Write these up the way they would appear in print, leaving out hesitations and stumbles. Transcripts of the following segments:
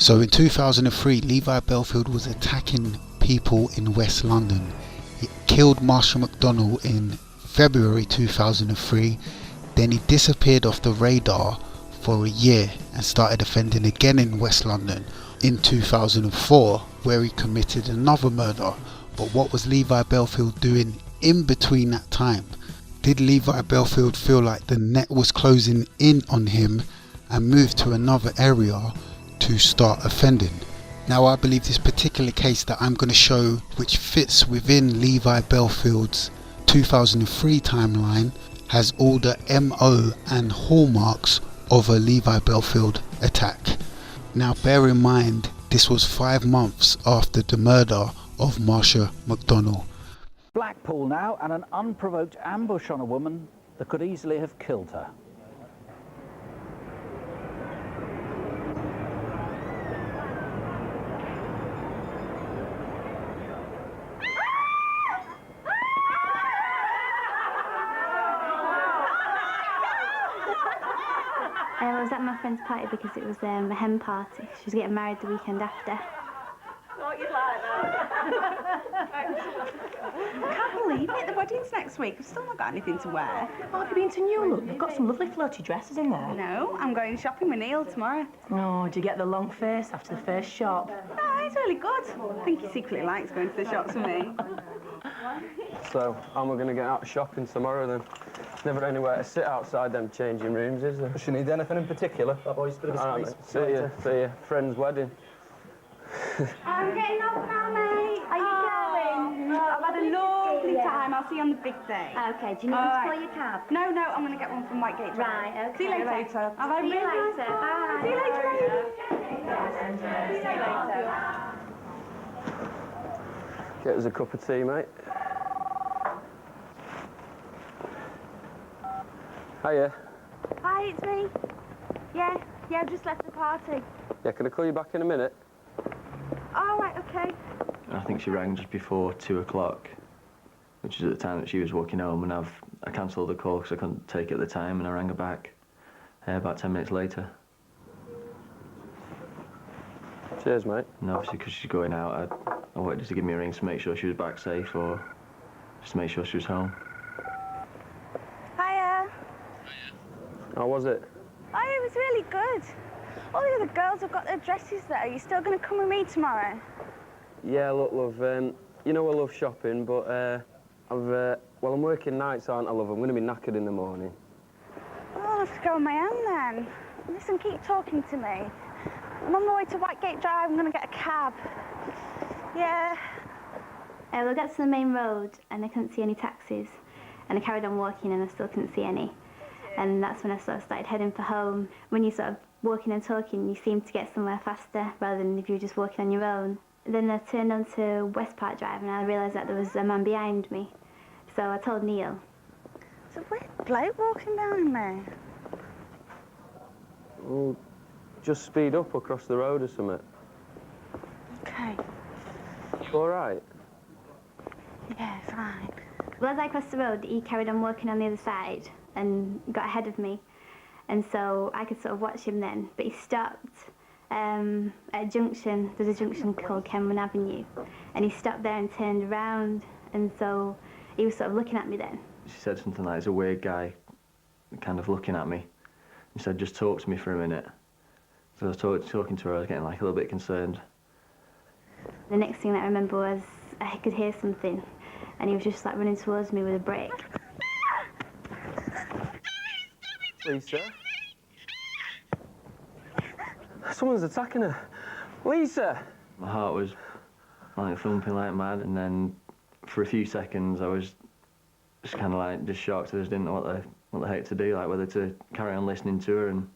So in 2003, Levi Bellfield was attacking people in West London. He killed Marsha McDonnell in February 2003. Then he disappeared off the radar for a year and started offending again in West London in 2004, where he committed another murder. But what was Levi Bellfield doing in between that time? Did Levi Bellfield feel like the net was closing in on him and move to another area to start offending? Now, I believe this particular case that I'm going to show, which fits within Levi Bellfield's 2003 timeline, has all the MO and hallmarks of a Levi Bellfield attack. Now, bear in mind, this was 5 months after the murder of Marsha McDonnell. Blackpool now, and an unprovoked ambush on a woman that could easily have killed her. I was at my friend's party because it was a hen party. She was getting married the weekend after. Thought you'd like that. I can't believe it. The wedding's next week. I've still not got anything to wear. Oh, have you been to New Look? They've got some lovely floaty dresses in there. No, I'm going shopping with Neil tomorrow. Oh, do you get the long face after the first shop? Oh, he's really good. I think he secretly likes going to the shops with me. So, how am I going to get out shopping tomorrow then? Never anywhere to sit outside them changing rooms, is there? Does she need anything in particular? That boy's a bit of a squeeze. See you. Friend's wedding. I'm getting off now, mate. Are you going? I've had a lovely time. I'll see you on the big day. Okay, do you need me to call your cab? No, I'm going to get one from Whitegate Drive. Right, okay. See you later. Have a See you really later. nice- Bye. See you later, baby. See you later. Get us a cup of tea, mate. Hiya. Hi, it's me. Yeah, I've just left the party. Yeah, can I call you back in a minute? All right, okay. I think she rang just before 2 o'clock, which is at the time that she was walking home, and I cancelled the call because I couldn't take it at the time, and I rang her back about 10 minutes later. Cheers, mate. And obviously, because she's going out, I wanted her to give me a ring to make sure she was back safe, or just to make sure she was home. Hiya. How was it? Oh, it was really good. All the other girls have got their dresses there. Are you still going to come with me tomorrow? Yeah, look, love, you know I love shopping, but well, I'm working nights, aren't I, love? I'm going to be knackered in the morning. Oh, I'll have to go on my own then. Listen, keep talking to me. I'm on my way to Whitegate Drive. I'm going to get a cab. Yeah. We got to the main road and I couldn't see any taxis. And I carried on walking and I still couldn't see any. And that's when I sort of started heading for home. When you're sort of walking and talking, you seem to get somewhere faster rather than if you were just walking on your own. Then I turned onto West Park Drive and I realised that there was a man behind me. So I told Neil. There's a weird bloke walking down there. Well, just speed up across the road or something. Okay. All right? Yeah, fine. Well, as I crossed the road, he carried on walking on the other side and got ahead of me. And so I could sort of watch him then, but he stopped at a junction. There's a junction called Kenmon Avenue, and he stopped there and turned around, and so he was sort of looking at me then. She said something like, "There's a weird guy kind of looking at me." She said, "Just talk to me for a minute." So I was talking to her, I was getting like a little bit concerned. The next thing that I remember was I could hear something, and he was just like running towards me with a brick. Lisa? Someone's attacking her. Lisa! My heart was like thumping like mad, and then for a few seconds I was just kind of like just shocked. I just didn't know what the heck to do, like whether to carry on listening to her and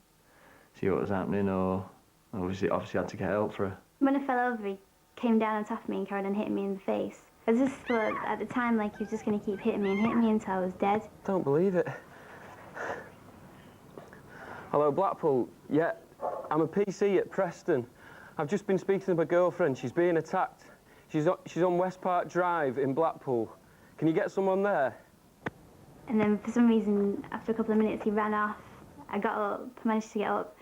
see what was happening, or obviously had to get help for her. When I fell over, he came down on top of me and carried on hitting me in the face. I just thought at the time like he was just going to keep hitting me until I was dead. Don't believe it. Hello, Blackpool. Yeah, I'm a PC at Preston. I've just been speaking to my girlfriend. She's being attacked. She's on West Park Drive in Blackpool. Can you get someone there? And then for some reason, after a couple of minutes, he ran off. I got up, managed to get up,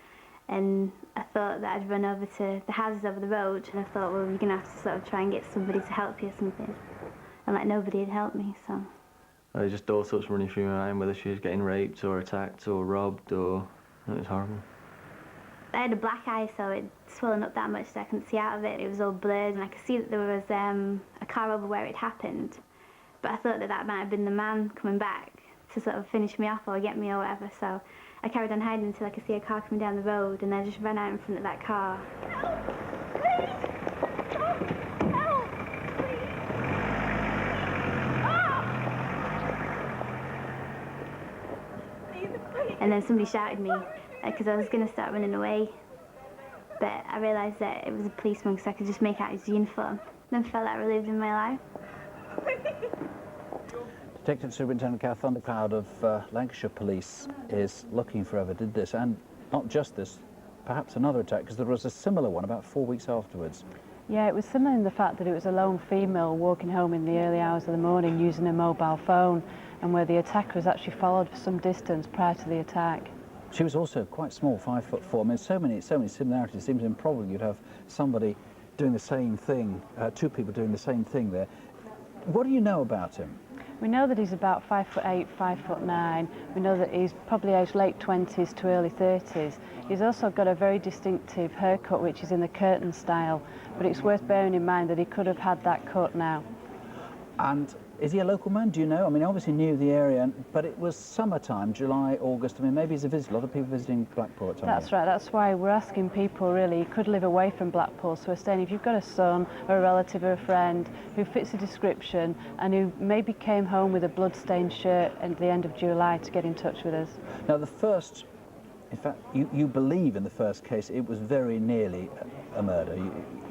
and I thought that I'd run over to the houses over the road, and I thought, well, you're going to have to sort of try and get somebody to help you or something. And like nobody had helped me, so. There's just all sorts running through my mind, whether she was getting raped or attacked or robbed, or it was horrible. I had a black eye, so it swollen up that much that I couldn't see out of it. It was all blurred, and I could see that there was a car over where it happened. But I thought that that might have been the man coming back to sort of finish me off or get me or whatever. So I carried on hiding until I could see a car coming down the road, and I just ran out in front of that car. And then somebody shouted me because I was going to start running away. But I realised that it was a policeman because I could just make out his uniform. Then felt like relieved in my life. Detective Superintendent Kath Thundercloud of Lancashire Police is looking for whoever did this, and not just this, perhaps another attack, because there was a similar one about 4 weeks afterwards. Yeah, it was similar in the fact that it was a lone female walking home in the early hours of the morning using a mobile phone, and where the attacker was actually followed for some distance prior to the attack. She was also quite small, 5'4". I mean, so many similarities. It seems improbable you'd have somebody doing the same thing, two people doing the same thing there. What do you know about him? We know that he's about 5'8", 5'9". We know that he's probably aged late 20s to early 30s. He's also got a very distinctive haircut, which is in the curtain style, but it's worth bearing in mind that he could have had that cut now. And is he a local man, do you know? I mean, he obviously knew the area, but it was summertime, July, August. I mean, maybe he's a visitor. A lot of people visiting Blackpool at times. That's right. That's why we're asking people, really, who could live away from Blackpool. So we're saying if you've got a son or a relative or a friend who fits the description and who maybe came home with a blood-stained shirt at the end of July, to get in touch with us. Now, the first, in fact, you believe in the first case it was very nearly a murder.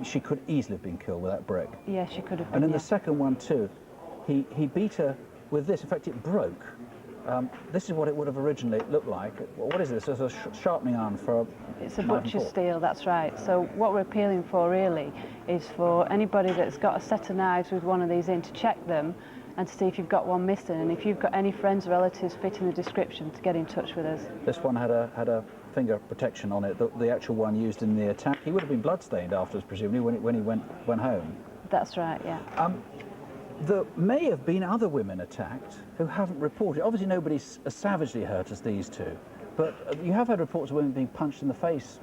She could easily have been killed with that brick. Yeah, she could have been, And in yeah. the second one, too, he beat her with this. In fact, it broke. This is what it would have originally looked like. What is this? It's a sharpening iron for a It's a butcher's steel, that's right. So what we're appealing for, really, is for anybody that's got a set of knives with one of these in to check them and to see if you've got one missing, and if you've got any friends or relatives fitting the description, to get in touch with us. This one had a finger protection on it, the actual one used in the attack. He would have been bloodstained afterwards, presumably, when he went home. That's right, yeah. There may have been other women attacked who haven't reported. Obviously, nobody's as savagely hurt as these two, but you have had reports of women being punched in the face,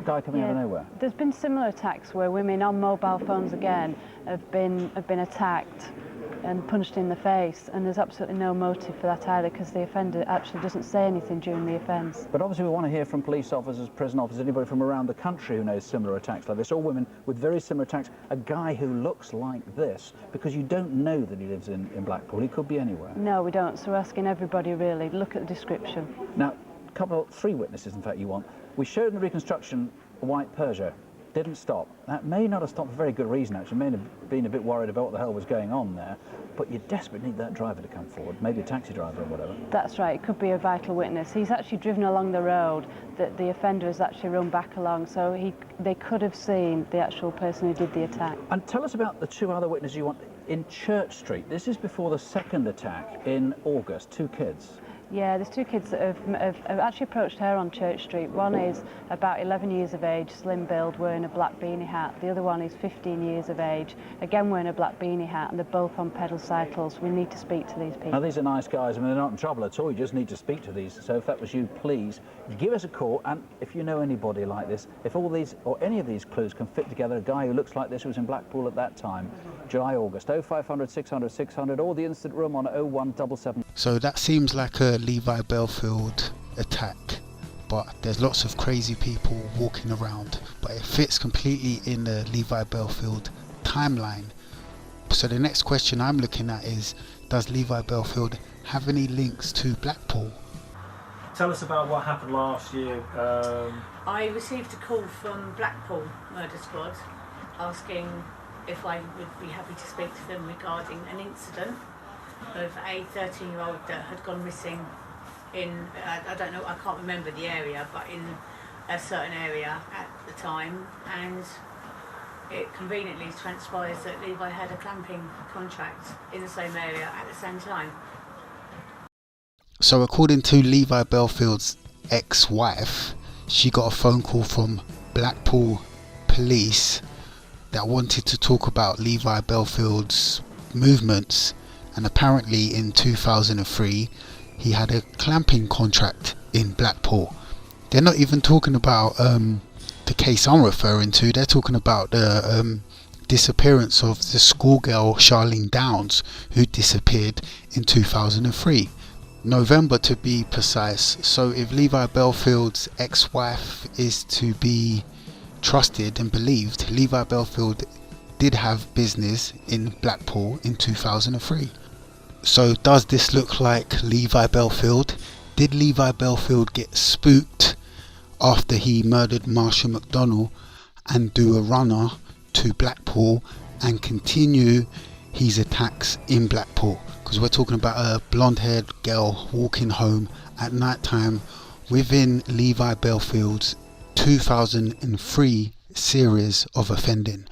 guy coming out of nowhere. There's been similar attacks where women on mobile phones again have been attacked and punched in the face, and there's absolutely no motive for that either, because the offender actually doesn't say anything during the offence. But obviously we want to hear from police officers, prison officers, anybody from around the country who knows similar attacks like this, or women with very similar attacks. A guy who looks like this, because you don't know that he lives in Blackpool. He could be anywhere. No, we don't. So we're asking everybody, really, look at the description. Now, three witnesses, in fact, you want. We showed in the reconstruction a white Peugeot. Didn't stop. That may not have stopped for very good reason, actually. May have been a bit worried about what the hell was going on there, but you desperately need that driver to come forward, maybe a taxi driver or whatever. That's right, it could be a vital witness. He's actually driven along the road that the offender has actually run back along, so they could have seen the actual person who did the attack. And tell us about the two other witnesses you want in Church Street. This is before the second attack in August, two kids. Yeah, there's two kids that have actually approached her on Church Street. One is about 11 years of age, slim build, wearing a black beanie hat. The other one is 15 years of age, again wearing a black beanie hat, and they're both on pedal cycles. We need to speak to these people. Now, these are nice guys. I mean, they're not in trouble at all. You just need to speak to these. So if that was you, please give us a call. And if you know anybody like this, if all these or any of these clues can fit together, a guy who looks like this who was in Blackpool at that time, July, August, 0500 600 600, or the incident room on 0177. So that seems like a Levi Bellfield attack, but there's lots of crazy people walking around, but it fits completely in the Levi Bellfield timeline. So the next question I'm looking at is, does Levi Bellfield have any links to Blackpool? Tell us about what happened last year. I received a call from Blackpool Murder Squad asking if I would be happy to speak to them regarding an incident of a 13-year-old that had gone missing in, I don't know, I can't remember the area, but in a certain area at the time, and it conveniently transpires that Levi had a clamping contract in the same area at the same time. So according to Levi Bellfield's ex-wife, she got a phone call from Blackpool police that wanted to talk about Levi Bellfield's movements, and apparently in 2003 he had a clamping contract in Blackpool. They're not even talking about the case I'm referring to. They're talking about the disappearance of the schoolgirl Charlene Downs, who disappeared in 2003, November to be precise. So if Levi Bellfield's ex-wife is to be trusted and believed, Levi Bellfield did have business in Blackpool in 2003. So does this look like Levi Bellfield? Did Levi Bellfield get spooked after he murdered Marsha McDonnell and do a runner to Blackpool and continue his attacks in Blackpool? Because we're talking about a blonde-haired girl walking home at night time within Levi Bellfield's 2003 series of offending.